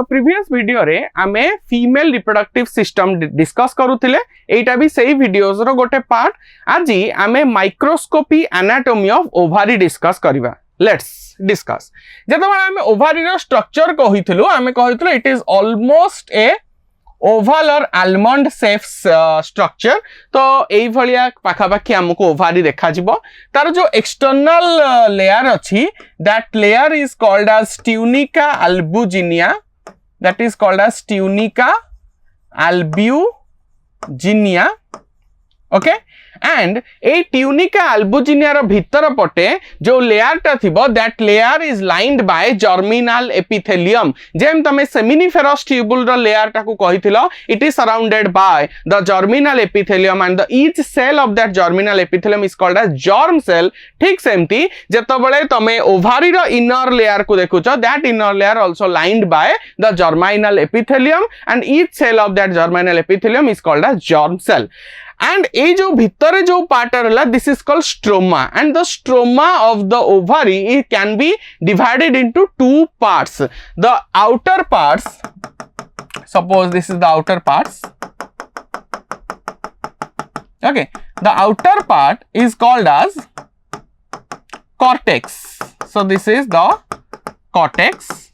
तो previous video रे आमे फीमेल रिप्रोडक्टिव सिस्टम डिस्कस करूथिले एटा भी सही वीडियोस रो गोटे पार्ट आज आमे microscopy anatomy of ovary discuss करिवा लेट्स डिस्कस जेतबेला आमे ओवारी रो स्ट्रक्चर कहिथिलु आमे कहिथिलु it is almost a oval और आलमंड शेप स्ट्रक्चर तो एई भलिया पाखापाखी हमको ओवारी देखा जिवो तार जो एक्सटर्नल लेयर अछि that layer is called as tunica albuginea that is called as tunica albuginea okay and a tunica albuginea रो भीतर पटे जो लेयर टा थिबो that layer is lined by germinal epithelium जेम तमे seminiferous tubule रो लेयर टा को कहिथिलो it is surrounded by the germinal epithelium and the each cell of that germinal epithelium is called as germ cell ठीक सेमती जेतबेले तमे ओवारी रो inner layer को देखुचो that inner layer also lined by the germinal epithelium and each cell of that germinal epithelium is called as germ cell and ए जो भितरे जो part रहला this is called stroma and the stroma of the ovary it can be divided into two parts the outer parts suppose this is the outer parts okay the outer part is called as cortex so this is the cortex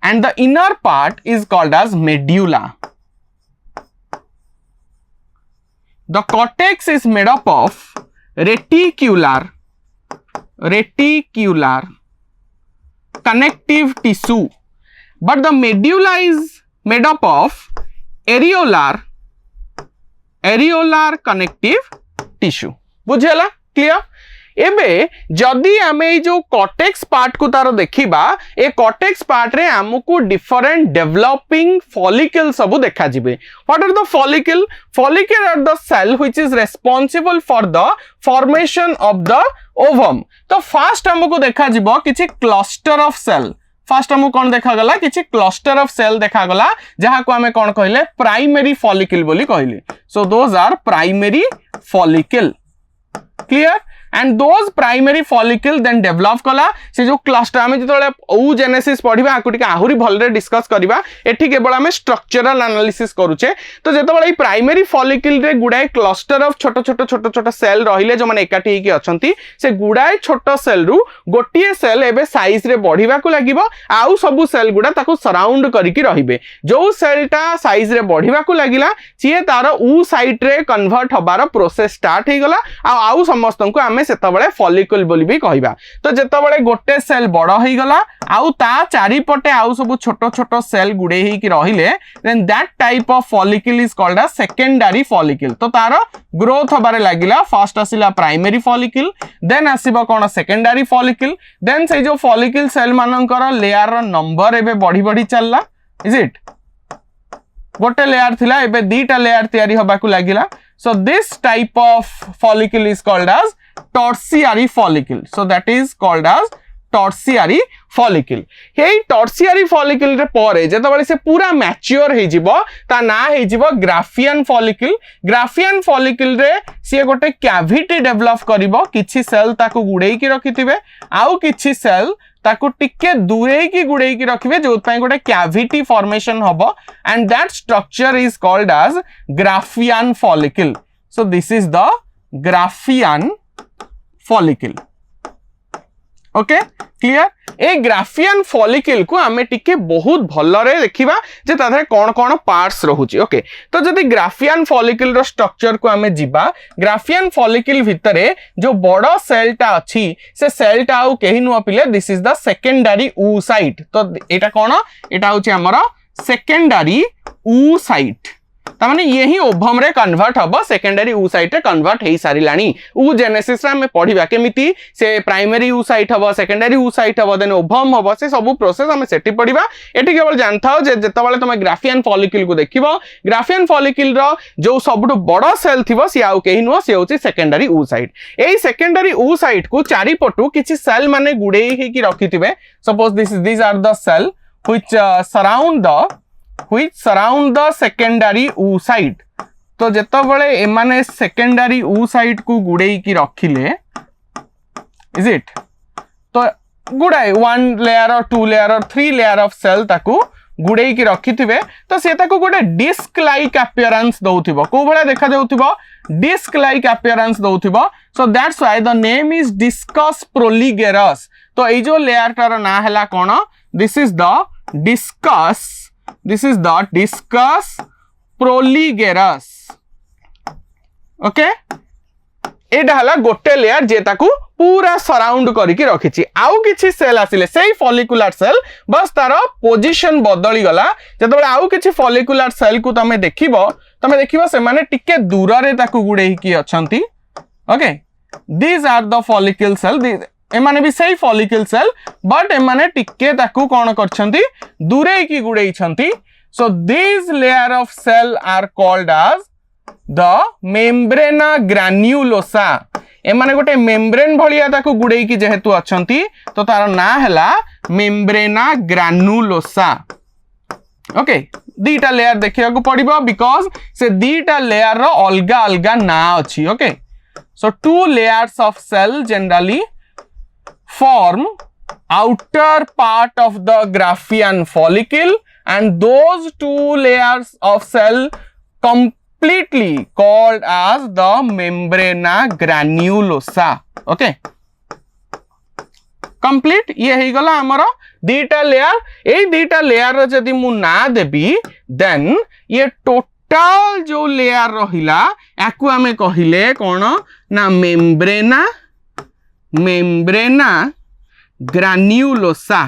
and the inner part is called as medulla. The cortex is made up of reticular connective tissue, but the medulla is made up of areolar connective tissue. बुझेला clear एबे जदि आमे जो cortex part को तारो देखिबा ए cortex part रे हमकु different developing follicle सब देखा जिबे what are the follicle are the cell which is responsible for the formation of the ovum तो फर्स्ट हमकु देखा जिबो किछि क्लस्टर ऑफ सेल फर्स्ट हमकु कोन देखा गला किछि क्लस्टर ऑफ सेल देखा गला जहा को हमें कोन कहिले प्राइमरी फॉलिकल बोली कहिले so those are primary follicle clear and those primary follicle then develop कला से जो क्लस्टर आमे जतले oogenesis पढिबा आकुटिक आहुरी भलरे डिस्कस करिबा एठी केवल आमे स्ट्रक्चरल एनालिसिस करूचे तो जतबळे प्राइमरी फॉलिकल रे गुडाय क्लस्टर ऑफ छोट सेल रहिले जो माने एकाठी हेकी अछंती से गुडाय छोट सेल रु गोटिए सेल एबे साइज रे बढ़िबा को लागिबो आउ सब सेल गुडा ताको सराउंड करिकि रहिबे जो सेलटा साइज रे बढ़िबा को लागिला सिए तार ऊ साइड रे कन्वर्ट हबार प्रोसेस स्टार्ट हे गला आउ समस्तन को आमे सेतबळे फॉलिकल बोली भी कहिबा तो जेतबळे गोटे सेल बड़ हे गला आउ ता चारि पटे आउ सब छोट सेल गुडे हे कि रहिले then that type of follicle is called a secondary follicle तो तार ग्रोथ हबारे लागिला फर्स्ट आसिला प्राइमरी फॉलिकल देन आसीबो कोन सेकेंडरी फॉलिकल देन से जो फॉलिकल सेल मानकर लेयर रो नंबर एबे बढ़ी चलला इज इट गोटे लेयर थिला एबे दीटा लेयर तयारी हबा को लागिला so this type of follicle is called as tertiary follicle so that is called as tertiary follicle hey tertiary follicle रे परे जेतबळे से पूरा मैच्योर हे जिवो ता ना हे जिवो ग्राफियन follicle रे से गोटे कैविटी डेवलप करिवो किछि सेल ताको गुडेई की रखिथिबे आउ किछि सेल ताको टिके दूरे की गुडेई की रखिबे जो पय गोटे कैविटी फॉर्मेशन हबो and that structure is called as Graafian follicle so this is the graphian follicle okay clear ए ग्राफियन फॉलिकल को आमे टिके बहुत भलरे देखिबा जे ताधरे कोन कोन पार्ट्स रहउची ओके तो जदि ग्राफियन फॉलिकल रो स्ट्रक्चर को आमे जिबा ग्राफियन फॉलिकल भितरे जो बड़ सेल टा अछि से सेल टा आउ केहि नुवा पिले this is the secondary oocyte तो एटा कोन एटा होची हमर सेकेंडरी oocyte ता माने यही ओवम रे कन्वर्ट हबो सेकेंडरी oocyte रे कन्वर्ट हेई सारिलानी oogenesis रे हम पढिबा केमिति से प्राइमरी oocyte हबो सेकेंडरी oocyte हबो देन ओवम हबो से सब प्रोसेस हम सेठी पढिबा एठी केवल जानथाओ जे जेतबेले तमे ग्राफियन फॉलिकल को देखिबो ग्राफियन फॉलिकल रो जो सबटु बड़ सेल थिबो से आउ केहि नुवा से होची सेकेंडरी oocyte एई सेकेंडरी oocyte को चारि पटु किछि सेल माने गुडेई हे कि रखिथिबे suppose these are the cell which surround the secondary oocyte तो जेतबळे एमाने सेकेंडरी oocyte को गुडेई की रखिले इज इट तो गुड़ाए 1 लेयर और 2 लेयर और 3 लेयर ऑफ सेल ताकू गुड़े की रखिथिबे तो से ताकू गोटे डिस्क लाइक अपीयरेंस दउथिबो को भला देखा जाउथिबो डिस्क लाइक अपीयरेंस दउथिबो so that's why the name is discus proligerus तो ए जो लेयर टार ना हला कोन this is the discus proligerus okay एटा हला गोटे लेयर जे ताकू पूरा सराउंड करके रखिछि आउ किछि सेल आसिले सेही फॉलिकुलर सेल बस तार पोजीशन बदली गला जतबे आउ किछि फॉलिकुलर सेल को तमे देखिबो से माने टिके दूर रे ताकू गुडे की अछंती okay these are the follicle cell ए माने भी सेही फॉलिकल सेल बट ए माने टिके ताकू कोन करछंती दूरे की गुडे छंती so these layer of cell are called as the membrana granulosa ए माने गोटे मेम्ब्रेन भलिया ताकू गुडे की जेहेतु अछंती तो तार ना हला मेम्ब्रेना ग्रानुलोसा ओके दीटा लेयर देखिया को पड़िबो बिकॉज़ से दीटा लेयर रो अलगा अलगा ना अछि okay so 2 layers of cell generally form outer part of the Graafian follicle and those 2 layers of cell completely called as the membrana granulosa okay complete ये ही गला हमर दीटा लेयर ए दीटा लेयर जदी मु ना देबी देन ये टोटल जो layer रहिला याकू हमें कहिले कोन ना मेम्ब्रेना ग्रान्युलोसा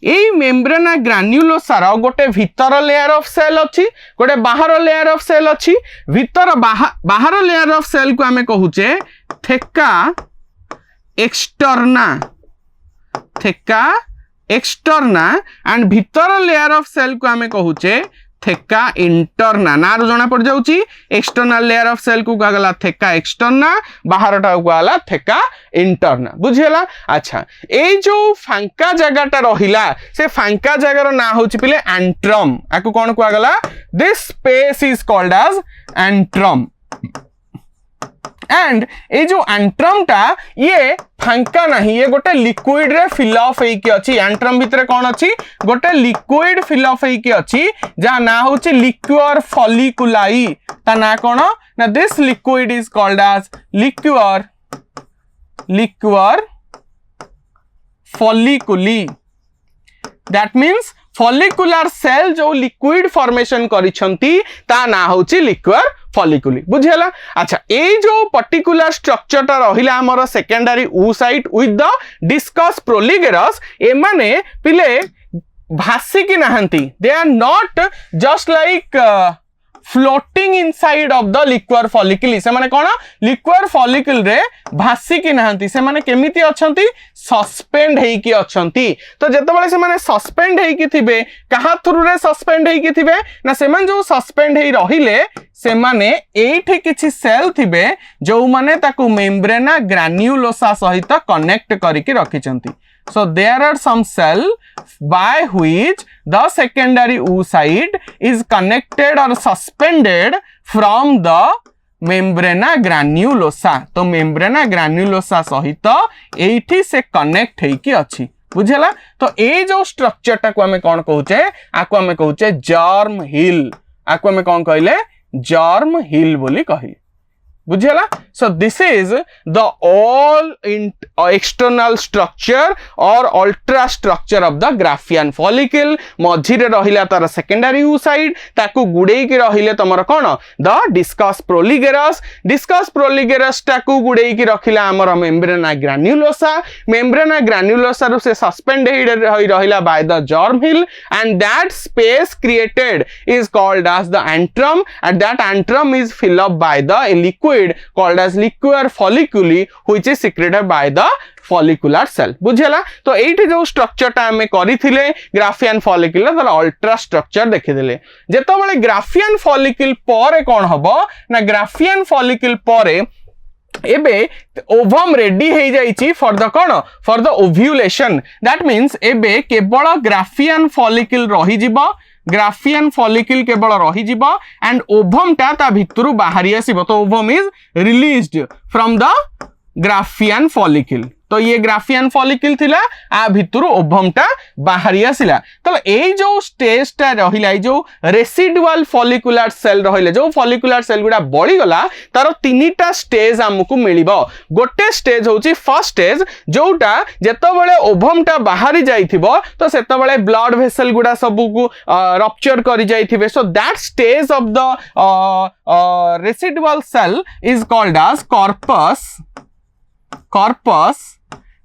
एई मेम्ब्रेना ग्रान्युलोसा रो गोटे भीतर लेयर ऑफ सेल अछि गोटे बाहर लेयर ऑफ सेल अछि भीतर बाहर लेयर ऑफ सेल को हमें कहूचे थेका एक्सटर्ना एंड भीतर लेयर ऑफ सेल को हमें कहूचे थेका इंटरना ना जना पड़ जाउची एक्सटर्नल लेयर ऑफ सेल को गला थेका एक्सटर्ना बाहरटा को गला थेका इंटरना बुझियला अच्छा ए जो फांका जगहटा रहिला से फांका जगहर ना होची पिले एंट्रम आकु कोन को गला this space is called as antrum and ए जो एंट्रम टा ये फांका नहीं ये गोटे लिक्विड रे फिल अप हे की अछि एंट्रम भितरे कोन अछि गोटे लिक्विड फिल अप हे की अछि जा ना होछि लिक्विड फॉलिकुलाई ता ना कोन ना this liquid is called as liquid folliculi that means follicular cell जो लिक्विड फॉर्मेशन करिसंती ता ना होछि लिक्विड फॉलिकुली बुझियला अच्छा ए जो पर्टिकुलर स्ट्रक्चर ता रहिला हमर secondary oocyte with the discus proligerus ए माने पिले भासी की नहंती they are not just like floating inside of the liquid follicle से माने कोन लिक्विड फॉलिकल रे भासी की नहंती से माने केमिति अछंती सस्पेंड हेई की अछंती तो जेतबेले से माने सस्पेंड हेई की थिबे कहा थ्रू रे सस्पेंड हेई की थिबे ना से मान जो सस्पेंड हेई रहिले से माने एठी किछि सेल थिबे जो माने ताकू मेम्ब्रेना ग्रान्युलोसा सहित कनेक्ट करिके रखिचंती so there are some cell by which the secondary oocyte is connected or suspended from the membrana granulosa तो membrana granulosa सहित एठी से कनेक्ट हेई की अछि बुझला तो ए जो स्ट्रक्चर टा को हमें कोन कहूचे आको हमें कहूचे जर्म हिल आको हमें कोन कहले जर्म हिल बोली कहि बुझला so this is the all external structure or ultra structure of the Graafian follicle मझी रे रहिला तार secondary oocyte ताकू गुडे की रहिले तमर कोन the discus proligerus ताकू गुडे की रखिला हमर membrana granulosa रो से suspend होई रहिला by the germ hill and that space created is called as the antrum and that antrum is filled up by the liquid called as liquid folliculi which is secreted by the follicular cell बुझला तो एठी जो structure टा हमें करिथिले Graafian follicle तर ultra structure देखिदेले जेतबेले ग्राफियन फॉलिकल परे कोन हबो ना ग्राफियन फॉलिकल परे एबे ओवम रेडी हे जाईची फॉर द कोन for the ovulation that means एबे केवल ग्राफियन फॉलिकल रही जिवो ग्राफियन फॉलिकल केवल रही जिवो एंड ओवम ता ता भितरु बाहरी आसीबो तो ovum is released from the Graafian follicle तो ये ग्राफियन फॉलिकल थिला आ भितर ओभमटा बाहरी आसिला तो ए जो स्टेजटा रहिला ए जो रेसिडुअल फॉलिकुलर सेल रहिले जो फॉलिकुलर सेल गुडा बळी गला तार तीनटा स्टेज हमकु मिलिबो गोटे स्टेज होची फर्स्ट स्टेज जोटा जेतबेले ओभमटा बाहरी जाइथिबो तो सेतबेले ब्लड वेसल गुडा सबु को रप्चर करि जाइथिबे so that stage of the residual cell is called as corpus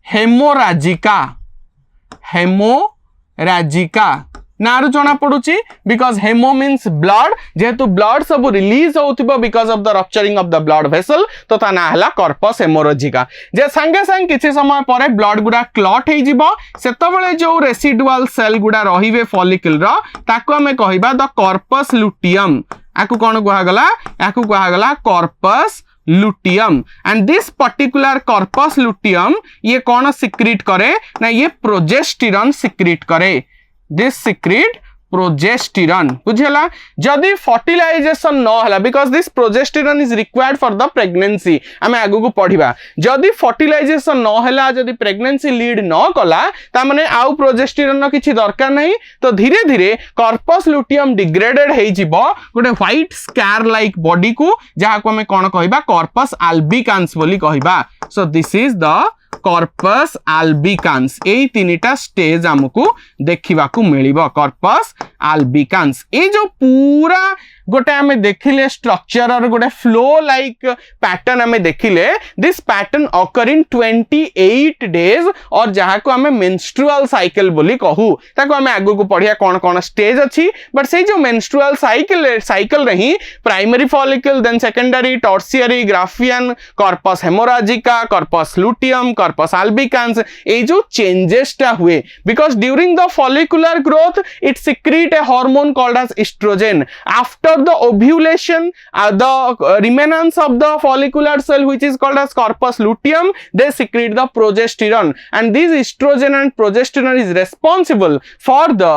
hemorrhagica नारू जना पड़ुची बिकॉज हेमो मीन्स ब्लड जेहेतु ब्लड सब रिलीज होतिबो because of the rupturing of the blood vessel तो ता ना हला कॉर्पस हेमोरेजिका जे संगे संग किछि समय परे ब्लड गुडा क्लॉट हे जिवो सेतबेले जो रेसिडुअल सेल गुडा रहिबे फॉलिकल रो ताको हमें कहिबा द कॉर्पस लुटियम आकु कोन कहा गला आकु कहा गला corpus luteum and this particular corpus luteum ये कौन सिक्रीट करे ना ये प्रोजेस्टेरॉन सिक्रीट करे this secrete progesterone बुझेला जदि फर्टिलाइजेशन न हला because this progesterone is required for the pregnancy आमे आगु को पढिबा जदि फर्टिलाइजेशन न हला जदि प्रेगनेंसी लीड न कला ता माने आउ प्रोजेस्टेरॉन किछि दरकार नहीं तो धीरे धीरे कॉर्पस लुटियम डिग्रेडेड हे जिवो गोटे व्हाइट स्कार लाइक बॉडी को जहा को हमें कोन कहिबा कॉर्पस अल्बिकान्स बोली कहिबा so this is the corpus albicans ए तीनटा स्टेज हमकु देखिबा को मिलिबो कॉर्पस अल्बिकान्स ए जो पूरा गोटे हमें देखिले स्ट्रक्चर और गोटे फ्लो लाइक पैटर्न हमें देखिले this pattern occur in 28 days और जहाँ को हमें मेंस्ट्रुअल साइकिल बोली कहू ताको हमें आगु को पढ़िया कौन कौन स्टेज अच्छी बट से जो मेंस्ट्रुअल साइकिल रही primary follicle then secondary tertiary Graafian corpus haemorrhagica corpus luteum corpus albicans ये जो चेंजेस टा हुए because during the follicular growth it secrete a hormone called as oestrogen after the ovulation the remnants of the follicular cell which is called as corpus luteum they secrete the progesterone and this estrogen and progesterone is responsible for the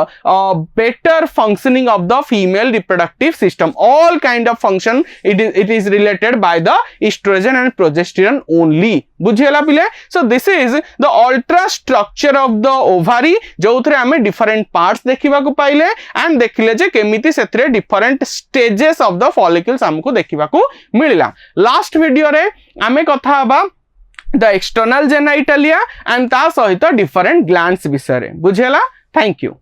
better functioning of the female reproductive system all kind of function it is related by the estrogen and progesterone only बुझेला पिले so this is the ultra structure of the ovary जो थरे हमें different parts देखिबा को पाइले and देखिले जे केमिति सेथरे different stages of the follicles हमको देखिबा को मिलिला लास्ट वीडियो रे हमें कथा हबा the external genitalia and ता सहित different glands विषय रे बुझेला थैंक यू।